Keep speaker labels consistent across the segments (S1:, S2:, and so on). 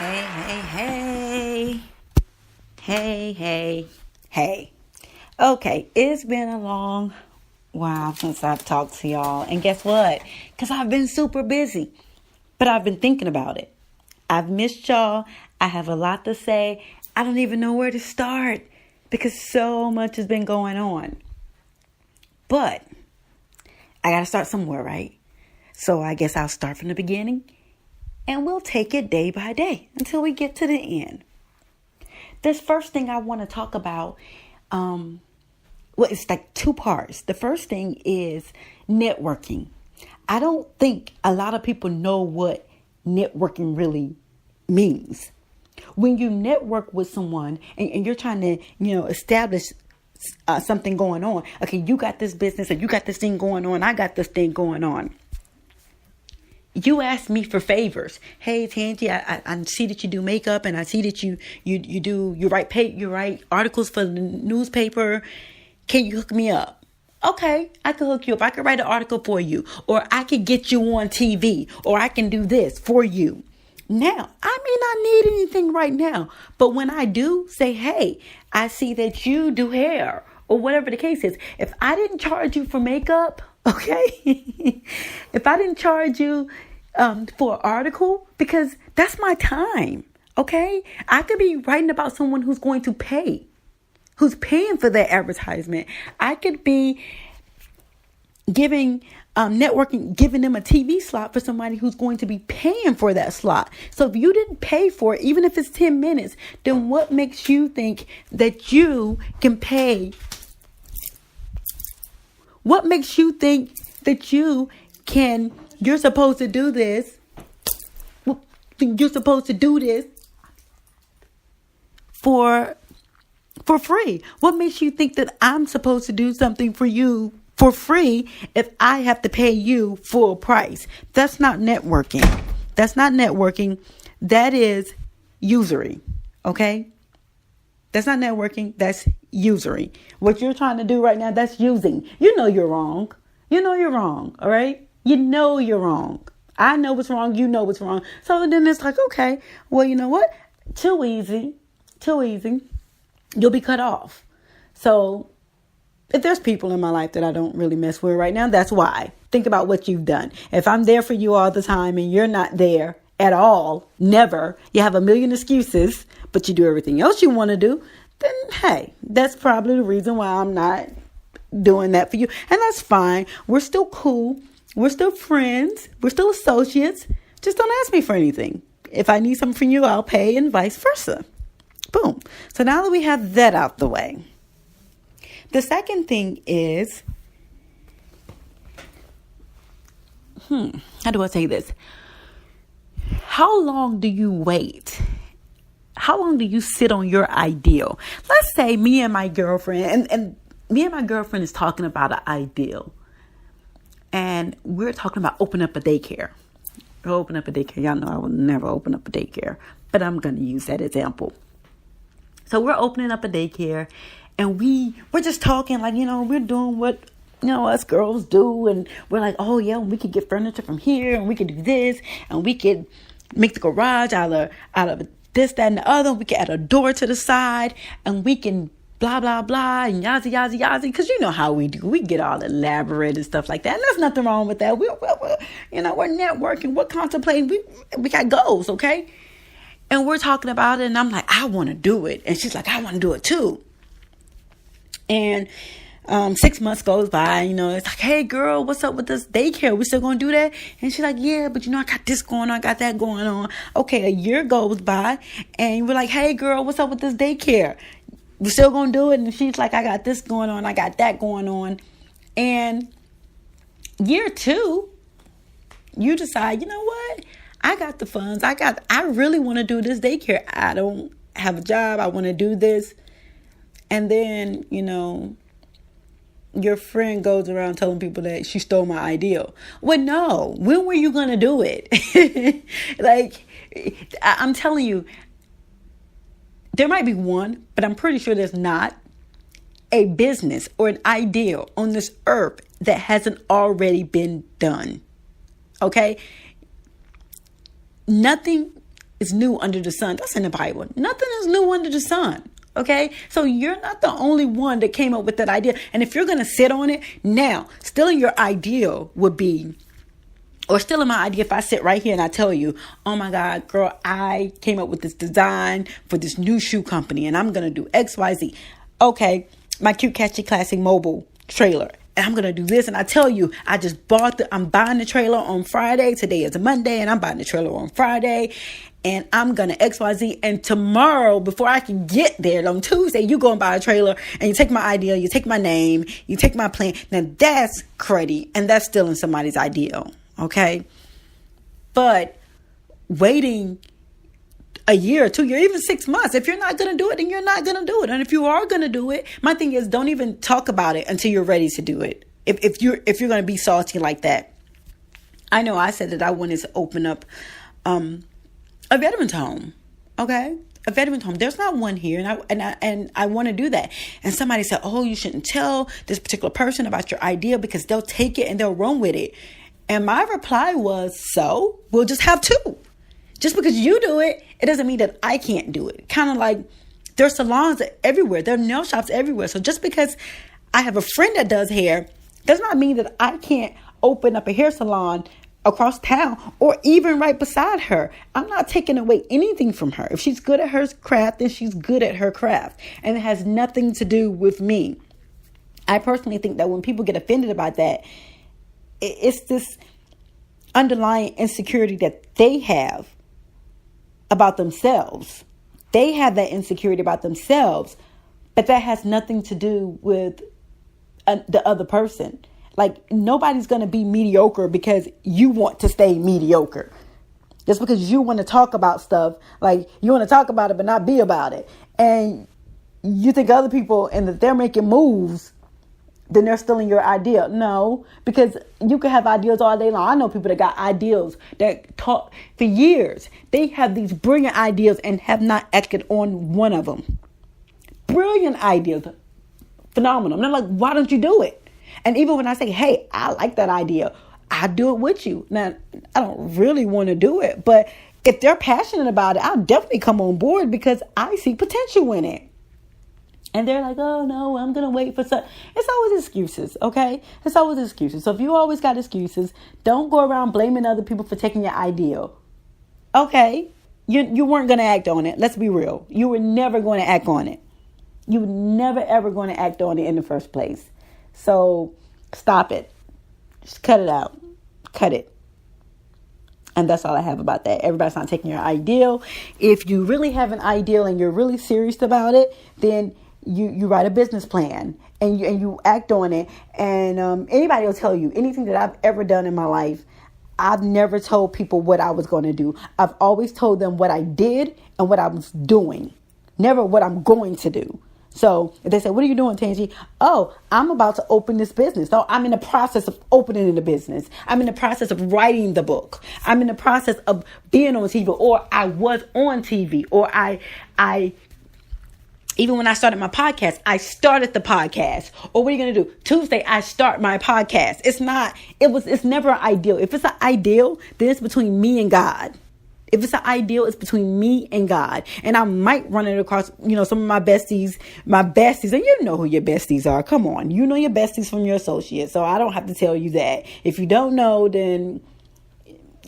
S1: Hey, hey, hey. Hey. Okay, it's been a long while since I've talked to y'all. And guess what? Because I've been super busy. But I've been thinking about it. I've missed y'all. I have a lot to say. I don't even know where to start because so much has been going on. But I got to start somewhere, right? So I guess I'll start from the beginning. And we'll take it day by day until we get to the end. This first thing I want to talk about, it's like two parts. The first thing is networking. I don't think a lot of people know what networking really means. When you network with someone and you're trying to, establish something going on. Okay, you got this business and you got this thing going on. I got this thing going on. You ask me for favors. Hey, Tangi, I see that you do makeup, and I see that you write articles for the newspaper. Can you hook me up? Okay, I can hook you up. I can write an article for you, or I can get you on TV, or I can do this for you. Now, I may not need anything right now, but when I do, say, hey, I see that you do hair, or whatever the case is. If I didn't charge you for makeup, okay, if I didn't charge you for an article, because that's my time, okay, I could be writing about someone who's going to pay, who's paying for their advertisement. I could be giving networking, giving them a TV slot for somebody who's going to be paying for that slot. So if you didn't pay for it, even if it's 10 minutes, then what makes you think that you can pay? What makes you think that you're supposed to do this? You're supposed to do this for free. What makes you think that I'm supposed to do something for you for free if I have to pay you full price? That's not networking. That's not networking. That is usury. Okay? That's not networking. That's usury. What you're trying to do right now, that's using. You know you're wrong. You know you're wrong. All right? You know you're wrong. I know what's wrong. You know what's wrong. So then it's like, okay, well, you know what? Too easy. You'll be cut off. So if there's people in my life that I don't really mess with right now, that's why. Think about what you've done. If I'm there for you all the time and you're not there at all, never, you have a million excuses, but you do everything else you want to do, then hey, that's probably the reason why I'm not doing that for you. And that's fine. We're still cool. We're still friends. We're still associates. Just don't ask me for anything. If I need something from you, I'll pay, and vice versa. Boom. So now that we have that out the way, the second thing is, how do I say this? How long do you wait? How long do you sit on your ideal? Let's say me and my girlfriend, and me and my girlfriend is talking about an ideal. And we're talking about opening up a daycare. Open up a daycare. Y'all know I will never open up a daycare, but I'm going to use that example. So we're opening up a daycare, and we're just talking like, we're doing what, us girls do. And we're like, oh yeah, we could get furniture from here, and we could do this, and we could make the garage out of this, that, and the other. We could add a door to the side, and we can blah, blah, blah, and yazzy. Because you know how we do. We get all elaborate and stuff like that. And there's nothing wrong with that. We're networking. We're contemplating. We got goals, okay? And we're talking about it, and I'm like, I want to do it. And she's like, I want to do it too. And 6 months goes by, it's like, hey girl, what's up with this daycare? We still gonna do that? And she's like, yeah, but I got this going on, I got that going on. Okay, a year goes by, and we're like, hey girl, what's up with this daycare? We still gonna do it? And she's like, I got this going on, I got that going on. And year 2, you decide, you know what? I got the funds. I really want to do this daycare. I don't have a job. I want to do this. And then, your friend goes around telling people that she stole my ideal. Well, no. When were you going to do it? Like, I'm telling you, there might be one, but I'm pretty sure there's not a business or an ideal on this earth that hasn't already been done. Okay? Nothing is new under the sun. That's in the Bible. Nothing is new under the sun. Okay, so you're not the only one that came up with that idea. And if you're going to sit on it, now, still in your idea would be, or still in my idea, if I sit right here and I tell you, oh my God, girl, I came up with this design for this new shoe company and I'm going to do X, Y, Z. Okay, my Cute Catchy Classic mobile trailer. And I'm going to do this. And I tell you, I'm buying the trailer on Friday. Today is a Monday and I'm buying the trailer on Friday. And I'm going to XYZ. And tomorrow, before I can get there, on Tuesday, you go and buy a trailer and you take my idea, you take my name, you take my plan. Now that's cruddy and that's stealing somebody's idea. Okay. But waiting a year, 2 years, even 6 months, if you're not going to do it, then you're not going to do it. And if you are going to do it, my thing is, don't even talk about it until you're ready to do it. If you're going to be salty like that. I know I said that I wanted to open up, a veteran's home. Okay. A veteran's home. There's not one here. And I want to do that. And somebody said, oh, you shouldn't tell this particular person about your idea because they'll take it and they'll run with it. And my reply was, so we'll just have two. Just because you do it, it doesn't mean that I can't do it. Kind of like there's salons everywhere. There are nail shops everywhere. So just because I have a friend that does hair does not mean that I can't open up a hair salon across town or even right beside her. I'm not taking away anything from her. If she's good at her craft, then she's good at her craft. And it has nothing to do with me. I personally think that when people get offended about that, it's this underlying insecurity that they have about themselves. They have that insecurity about themselves, but that has nothing to do with the other person. Like, nobody's going to be mediocre because you want to stay mediocre. Just because you want to talk about stuff, like you want to talk about it, but not be about it. And you think other people and that they're making moves, then they're stealing your idea. No, because you can have ideas all day long. I know people that got ideas that talk for years. They have these brilliant ideas and have not acted on one of them. Brilliant ideas. Phenomenal. And I'm like, why don't you do it? And even when I say, hey, I like that idea, I do it with you. Now, I don't really want to do it, but if they're passionate about it, I'll definitely come on board because I see potential in it. And they're like, oh, no, I'm going to wait for some. It's always excuses, okay? It's always excuses. So if you always got excuses, don't go around blaming other people for taking your idea. Okay? You weren't going to act on it. Let's be real. You were never going to act on it. You were never, ever going to act on it in the first place. So stop it. Just cut it out. Cut it. And that's all I have about that. Everybody's not taking your ideal. If you really have an ideal and you're really serious about it, then you write a business plan and you act on it. And anybody will tell you anything that I've ever done in my life. I've never told people what I was going to do. I've always told them what I did and what I was doing. Never what I'm going to do. So if they say, what are you doing, Tangi? Oh, I'm about to open this business. No, I'm in the process of opening the business. I'm in the process of writing the book. I'm in the process of being on TV, or I was on TV, or I even when I started my podcast, I started the podcast. Or what are you going to do? Tuesday, I start my podcast. It's never an ideal. If it's an ideal, then it's between me and God. If it's an ideal, it's between me and God. And I might run it across, some of my besties, and you know who your besties are. Come on. You know your besties from your associates. So I don't have to tell you that. If you don't know, then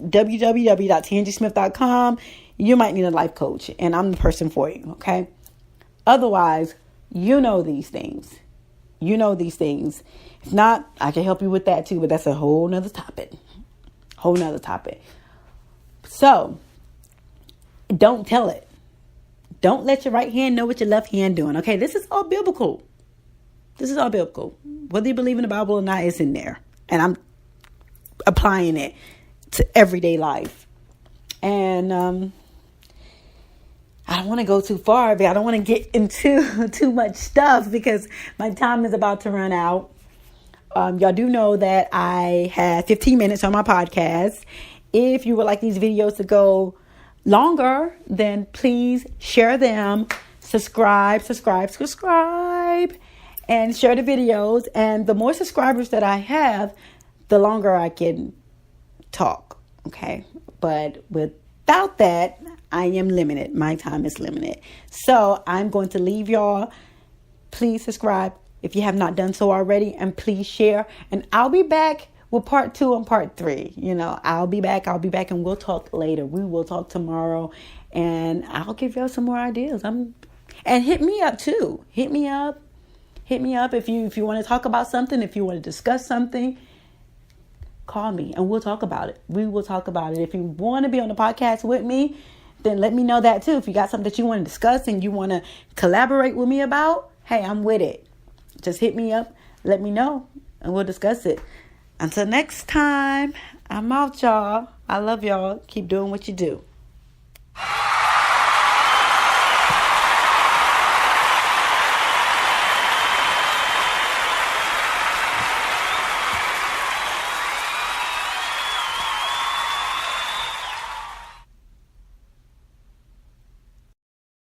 S1: www.tangismith.com, you might need a life coach. And I'm the person for you. Okay. Otherwise, you know these things. You know these things. If not, I can help you with that too. But that's a whole nother topic. So, don't tell it. Don't let your right hand know what your left hand doing. Okay, this is all biblical. Whether you believe in the Bible or not, it's in there. And I'm applying it to everyday life. And I don't want to go too far, but I don't want to get into too much stuff because my time is about to run out. Y'all do know that I have 15 minutes on my podcast. If you would like these videos to go longer, then please share them, subscribe, and share the videos. And the more subscribers that I have, the longer I can talk. Okay. But with without that, I am limited. My time is limited. So I'm going to leave y'all. Please subscribe if you have not done so already, and please share. And I'll be back with part 2 and part 3. I'll be back and we'll talk later. We will talk tomorrow, and I'll give y'all some more ideas. And hit me up too. Hit me up if you want to talk about something, if you want to discuss something. Call me and we'll talk about it. We will talk about it. If you want to be on the podcast with me, then let me know that too. If you got something that you want to discuss and you want to collaborate with me about, hey, I'm with it. Just hit me up, let me know, and we'll discuss it. Until next time, I'm out, y'all. I love y'all. Keep doing what you do.